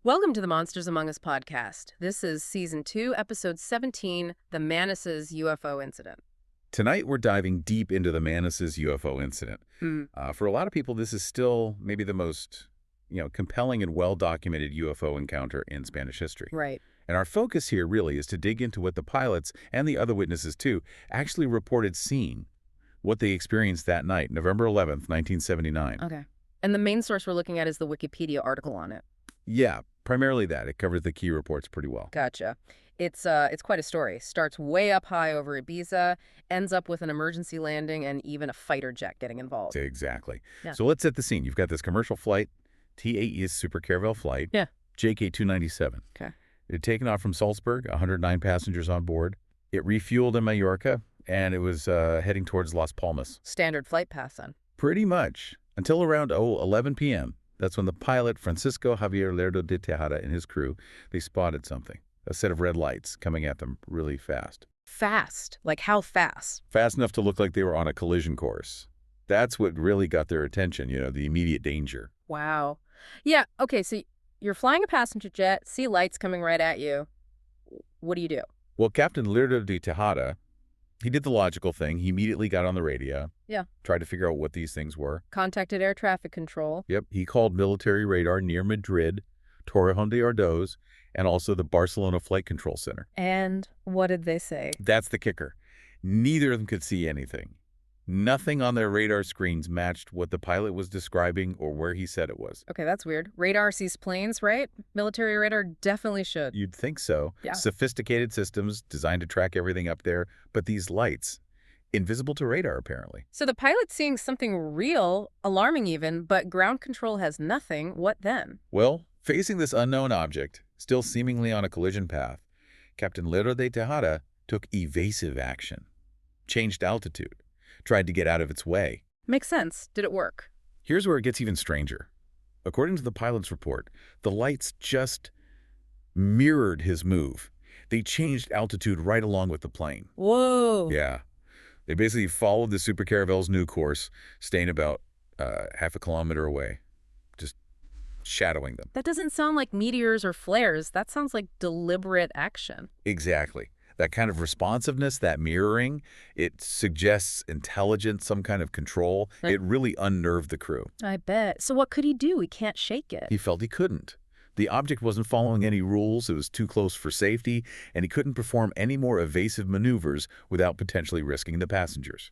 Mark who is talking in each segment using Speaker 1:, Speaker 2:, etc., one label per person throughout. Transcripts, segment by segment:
Speaker 1: Welcome to the Monsters Among Us podcast. This is Season 2, Episode 17, The Manises UFO Incident.
Speaker 2: Tonight, we're diving deep into the Manises UFO incident. For a lot of people, this is still maybe the most, compelling and well-documented UFO encounter in Spanish history.
Speaker 1: Right.
Speaker 2: And our focus here really is to dig into what the pilots and the other witnesses, too, actually reported seeing, what they experienced that night, November 11th, 1979.
Speaker 1: Okay. And the main source we're looking at is the Wikipedia article on it.
Speaker 2: Yeah, primarily that. It covers the key reports pretty well.
Speaker 1: Gotcha. It's quite a story. Starts way up high over Ibiza, ends up with an emergency landing, and even a fighter jet getting involved.
Speaker 2: Exactly.
Speaker 1: Yeah.
Speaker 2: So let's set the scene. You've got this commercial flight, T-8 Super Caravelle flight,
Speaker 1: Yeah.
Speaker 2: JK-297.
Speaker 1: Okay.
Speaker 2: It had taken off from Salzburg, 109 passengers on board. It refueled in Mallorca, and it was heading towards Las Palmas.
Speaker 1: Standard flight path then.
Speaker 2: Pretty much. Until around 11 p.m. That's when the pilot, Francisco Javier Lerdo de Tejada, and his crew, they spotted something. A set of red lights coming at them really fast.
Speaker 1: Fast? Like how fast?
Speaker 2: Fast enough to look like they were on a collision course. That's what really got their attention, the immediate danger.
Speaker 1: Wow. Yeah, okay, so you're flying a passenger jet, see lights coming right at you. What do you do?
Speaker 2: Well, Captain Lerdo de Tejada, he did the logical thing. He immediately got on the radio.
Speaker 1: Yeah.
Speaker 2: Tried to figure out what these things were.
Speaker 1: Contacted air traffic control.
Speaker 2: Yep. He called military radar near Madrid, Torrejón de Ardoz, and also the Barcelona Flight Control Center.
Speaker 1: And what did they say?
Speaker 2: That's the kicker. Neither of them could see anything. Nothing on their radar screens matched what the pilot was describing or where he said it was.
Speaker 1: Okay, that's weird. Radar sees planes, right? Military radar definitely should.
Speaker 2: You'd think so.
Speaker 1: Yeah.
Speaker 2: Sophisticated systems designed to track everything up there, but these lights, invisible to radar apparently.
Speaker 1: So the pilot's seeing something real, alarming even, but ground control has nothing. What then?
Speaker 2: Well, facing this unknown object, still seemingly on a collision path, Captain Lerdo de Tejada took evasive action. Changed altitude. Tried to get out of its way.
Speaker 1: Makes sense. Did it work?
Speaker 2: Here's where it gets even stranger. According to the pilot's report, the lights just mirrored his move. They changed altitude right along with the plane.
Speaker 1: Whoa.
Speaker 2: Yeah. They basically followed the Super Caravelle's new course, staying about half a kilometer away, just shadowing them.
Speaker 1: That doesn't sound like meteors or flares. That sounds like deliberate action.
Speaker 2: Exactly. That kind of responsiveness, that mirroring, it suggests intelligence, some kind of control. It really unnerved the crew.
Speaker 1: I bet. So what could he do? He can't shake it.
Speaker 2: He felt he couldn't. The object wasn't following any rules, it was too close for safety, and he couldn't perform any more evasive maneuvers without potentially risking the passengers.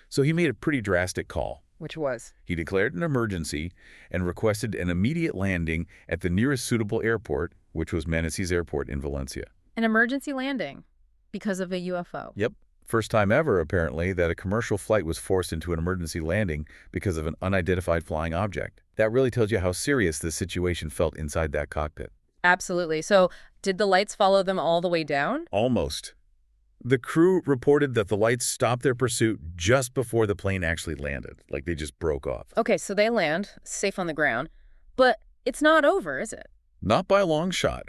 Speaker 2: So he made a pretty drastic call.
Speaker 1: Which was?
Speaker 2: He declared an emergency and requested an immediate landing at the nearest suitable airport, which was Manises Airport in Valencia.
Speaker 1: An emergency landing. Because of a UFO.
Speaker 2: Yep. First time ever, apparently, that a commercial flight was forced into an emergency landing because of an unidentified flying object. That really tells you how serious this situation felt inside that cockpit.
Speaker 1: Absolutely. So did the lights follow them all the way down?
Speaker 2: Almost. The crew reported that the lights stopped their pursuit just before the plane actually landed, like they just broke off.
Speaker 1: Okay, so they land, safe on the ground. But it's not over, is it?
Speaker 2: Not by a long shot.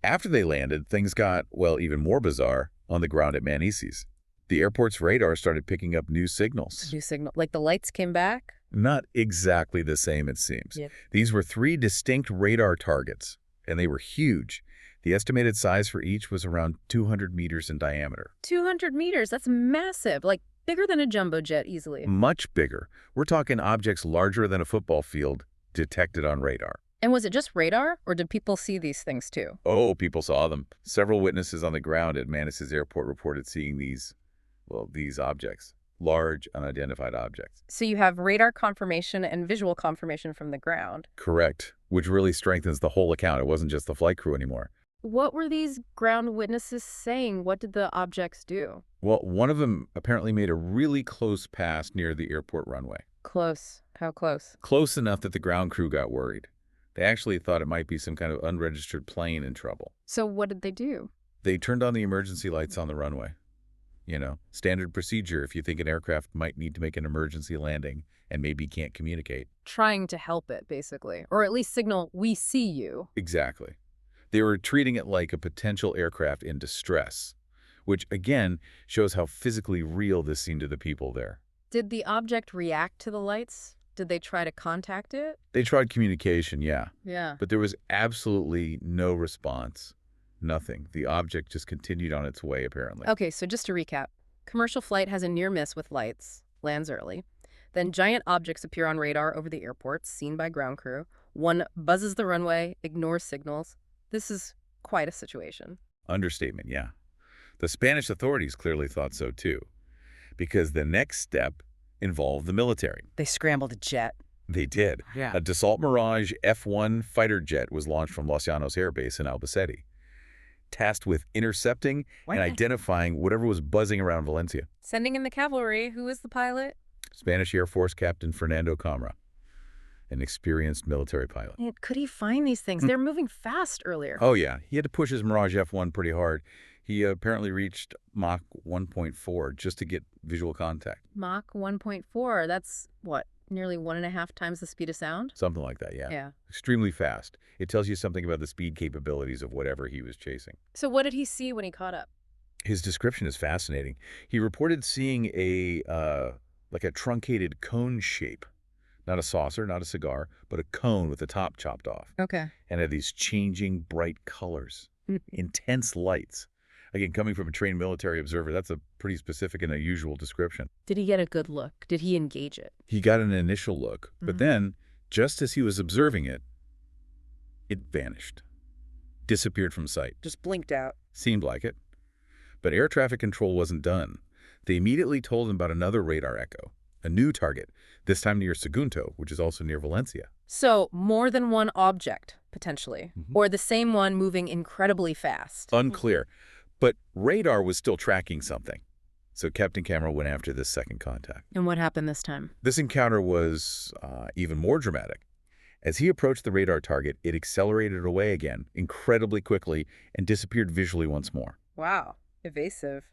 Speaker 2: After they landed, things got, well, even more bizarre on the ground at Manises. The airport's radar started picking up new signals.
Speaker 1: New signal. Like the lights came back?
Speaker 2: Not exactly the same, it seems.
Speaker 1: Yep.
Speaker 2: These were 3 distinct radar targets, and they were huge. The estimated size for each was around 200 meters in diameter.
Speaker 1: 200 meters? That's massive. Like bigger than a jumbo jet easily.
Speaker 2: Much bigger. We're talking objects larger than a football field detected on radar.
Speaker 1: And was it just radar, or did people see these things too?
Speaker 2: Oh, people saw them. Several witnesses on the ground at Manises Airport reported seeing these objects. Large, unidentified objects.
Speaker 1: So you have radar confirmation and visual confirmation from the ground.
Speaker 2: Correct, which really strengthens the whole account. It wasn't just the flight crew anymore.
Speaker 1: What were these ground witnesses saying? What did the objects do?
Speaker 2: Well, one of them apparently made a really close pass near the airport runway.
Speaker 1: Close. How close?
Speaker 2: Close enough that the ground crew got worried. They actually thought it might be some kind of unregistered plane in trouble.
Speaker 1: So what did they do?
Speaker 2: They turned on the emergency lights on the runway. Standard procedure if you think an aircraft might need to make an emergency landing and maybe can't communicate.
Speaker 1: Trying to help it, basically. Or at least signal, we see you.
Speaker 2: Exactly. They were treating it like a potential aircraft in distress, which, again, shows how physically real this seemed to the people there.
Speaker 1: Did the object react to the lights? Did they try to contact it?
Speaker 2: They tried communication, yeah,
Speaker 1: Yeah.
Speaker 2: but there was absolutely no response. Nothing. The object just continued on its way, apparently.
Speaker 1: Okay, so just to recap. Commercial flight has a near miss with lights, lands early. Then giant objects appear on radar over the airport, seen by ground crew. One buzzes the runway, ignores signals. This is quite a situation.
Speaker 2: Understatement, yeah. The Spanish authorities clearly thought so too, because the next step involved the military.
Speaker 1: They scrambled a jet.
Speaker 2: They did.
Speaker 1: Yeah.
Speaker 2: A Dassault Mirage F-1 fighter jet was launched from Los Llanos Air Base in Albacete, tasked with intercepting and identifying whatever was buzzing around Valencia.
Speaker 1: Sending in the cavalry. Who is the pilot?
Speaker 2: Spanish Air Force Captain Fernando Camara, an experienced military pilot.
Speaker 1: And could he find these things? They're moving fast earlier.
Speaker 2: Oh, yeah. He had to push his Mirage F-1 pretty hard. He apparently reached Mach 1.4 just to get visual contact.
Speaker 1: Mach 1.4. That's, what, nearly 1.5 times the speed of sound?
Speaker 2: Something like that, yeah.
Speaker 1: Yeah.
Speaker 2: Extremely fast. It tells you something about the speed capabilities of whatever he was chasing.
Speaker 1: So what did he see when he caught up?
Speaker 2: His description is fascinating. He reported seeing like a truncated cone shape. Not a saucer, not a cigar, but a cone with the top chopped off.
Speaker 1: Okay.
Speaker 2: And had these changing bright colors, intense lights. Again, coming from a trained military observer, that's a pretty specific and unusual description.
Speaker 1: Did he get a good look? Did he engage it?
Speaker 2: He got an initial look, but then, just as he was observing it, it vanished. Disappeared from sight.
Speaker 1: Just blinked out.
Speaker 2: Seemed like it. But air traffic control wasn't done. They immediately told him about another radar echo, a new target, this time near Sagunto, which is also near Valencia.
Speaker 1: So more than one object, potentially, or the same one moving incredibly fast.
Speaker 2: Unclear. But radar was still tracking something. So Captain Camara went after this second contact.
Speaker 1: And what happened this time?
Speaker 2: This encounter was even more dramatic. As he approached the radar target, it accelerated away again, incredibly quickly, and disappeared visually once more.
Speaker 1: Wow. Evasive.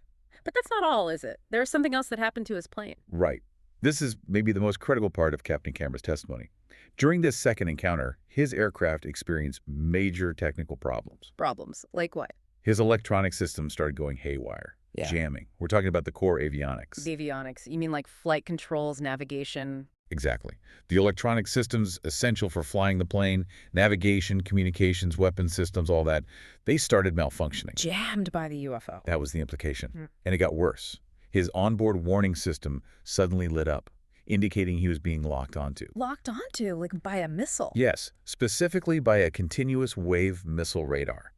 Speaker 1: But that's not all, is it? There was something else that happened to his plane.
Speaker 2: Right. This is maybe the most critical part of Captain Camara's testimony. During this second encounter, his aircraft experienced major technical problems.
Speaker 1: Problems? Like what?
Speaker 2: His electronic system started going haywire, jamming. We're talking about the core avionics.
Speaker 1: The avionics. You mean like flight controls, navigation?
Speaker 2: Exactly. The electronic systems essential for flying the plane, navigation, communications, weapons systems, all that, they started malfunctioning.
Speaker 1: Jammed by the UFO.
Speaker 2: That was the implication. And it got worse. His onboard warning system suddenly lit up, indicating he was being locked onto.
Speaker 1: Locked onto? Like by a missile?
Speaker 2: Yes, specifically by a continuous wave missile radar.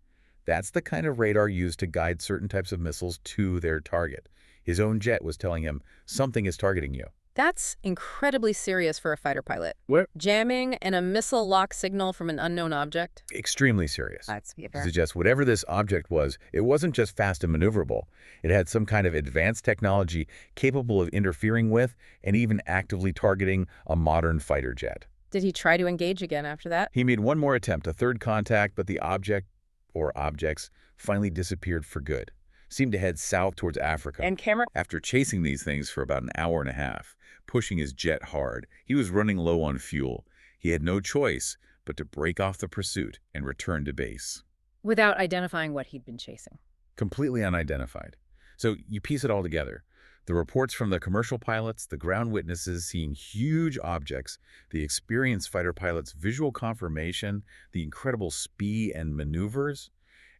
Speaker 2: That's the kind of radar used to guide certain types of missiles to their target. His own jet was telling him, something is targeting you.
Speaker 1: That's incredibly serious for a fighter pilot.
Speaker 2: What?
Speaker 1: Jamming and a missile lock signal from an unknown object?
Speaker 2: Extremely serious.
Speaker 1: That's
Speaker 2: Suggests whatever this object was, it wasn't just fast and maneuverable. It had some kind of advanced technology capable of interfering with and even actively targeting a modern fighter jet.
Speaker 1: Did he try to engage again after that?
Speaker 2: He made one more attempt, a third contact, but the object or objects finally disappeared for good. Seemed to head south towards Africa.
Speaker 1: And Camara?
Speaker 2: After chasing these things for about an hour and a half, pushing his jet hard, he was running low on fuel. He had no choice but to break off the pursuit and return to base.
Speaker 1: Without identifying what he'd been chasing.
Speaker 2: Completely unidentified. So you piece it all together. The reports from the commercial pilots, the ground witnesses seeing huge objects, the experienced fighter pilots' visual confirmation, the incredible speed and maneuvers,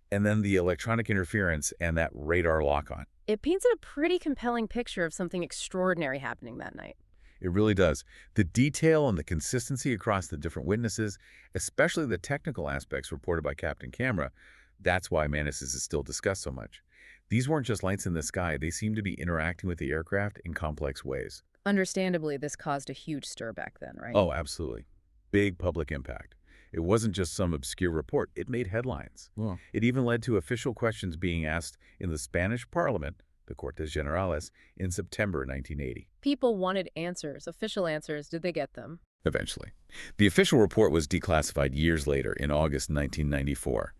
Speaker 2: and then the electronic interference and that radar lock-on.
Speaker 1: It painted a pretty compelling picture of something extraordinary happening that night.
Speaker 2: It really does. The detail and the consistency across the different witnesses, especially the technical aspects reported by Captain Camara, that's why Manises is still discussed so much. These weren't just lights in the sky. They seemed to be interacting with the aircraft in complex ways.
Speaker 1: Understandably, this caused a huge stir back then, right?
Speaker 2: Oh, absolutely. Big public impact. It wasn't just some obscure report. It made headlines.
Speaker 1: Yeah.
Speaker 2: It even led to official questions being asked in the Spanish Parliament, the Cortes Generales, in September 1980.
Speaker 1: People wanted answers, official answers. Did they get them?
Speaker 2: Eventually. The official report was declassified years later in August 1994.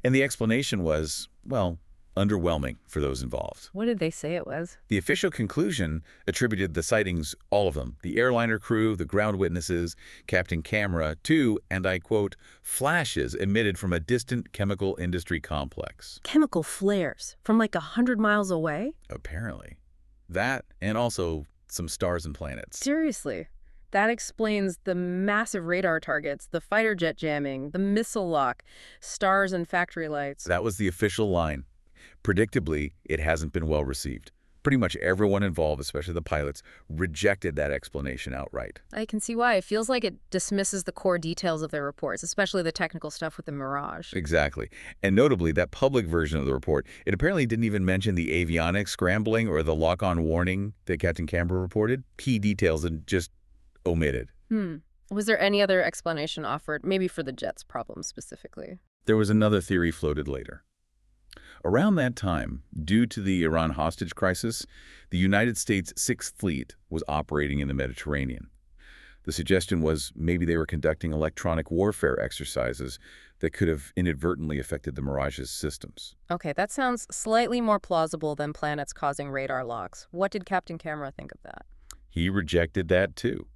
Speaker 2: And the explanation was, well, underwhelming for those involved.
Speaker 1: What did they say it was?
Speaker 2: The official conclusion attributed the sightings, all of them, the airliner crew, the ground witnesses, Captain Camara, to, and I quote, flashes emitted from a distant chemical industry complex.
Speaker 1: Chemical flares from like 100 miles away?
Speaker 2: Apparently. That, and also some stars and planets.
Speaker 1: Seriously? That explains the massive radar targets, the fighter jet jamming, the missile lock, stars and factory lights.
Speaker 2: That was the official line. Predictably, it hasn't been well received. Pretty much everyone involved, especially the pilots, rejected that explanation outright.
Speaker 1: I can see why. It feels like it dismisses the core details of their reports, especially the technical stuff with the Mirage.
Speaker 2: Exactly. And notably, that public version of the report, it apparently didn't even mention the avionics scrambling or the lock-on warning that Captain Canberra reported. Key details and just omitted.
Speaker 1: Was there any other explanation offered, maybe for the jet's problem specifically?
Speaker 2: There was another theory floated later. Around that time, due to the Iran hostage crisis, the United States Sixth Fleet was operating in the Mediterranean. The suggestion was maybe they were conducting electronic warfare exercises that could have inadvertently affected the Mirage's systems.
Speaker 1: Okay, that sounds slightly more plausible than planets causing radar locks. What did Captain Camera think of that?
Speaker 2: He rejected that too.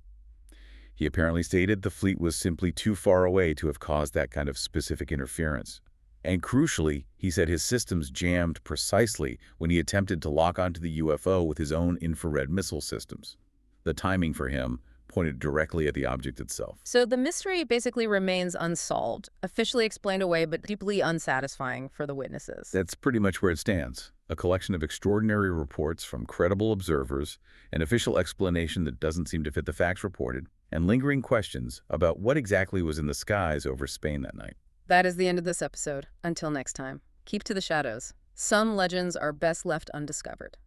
Speaker 2: He apparently stated the fleet was simply too far away to have caused that kind of specific interference. And crucially, he said his systems jammed precisely when he attempted to lock onto the UFO with his own infrared missile systems. The timing for him pointed directly at the object itself.
Speaker 1: So the mystery basically remains unsolved, officially explained away, but deeply unsatisfying for the witnesses.
Speaker 2: That's pretty much where it stands. A collection of extraordinary reports from credible observers, an official explanation that doesn't seem to fit the facts reported, and lingering questions about what exactly was in the skies over Spain that night.
Speaker 1: That is the end of this episode. Until next time, keep to the shadows. Some legends are best left undiscovered.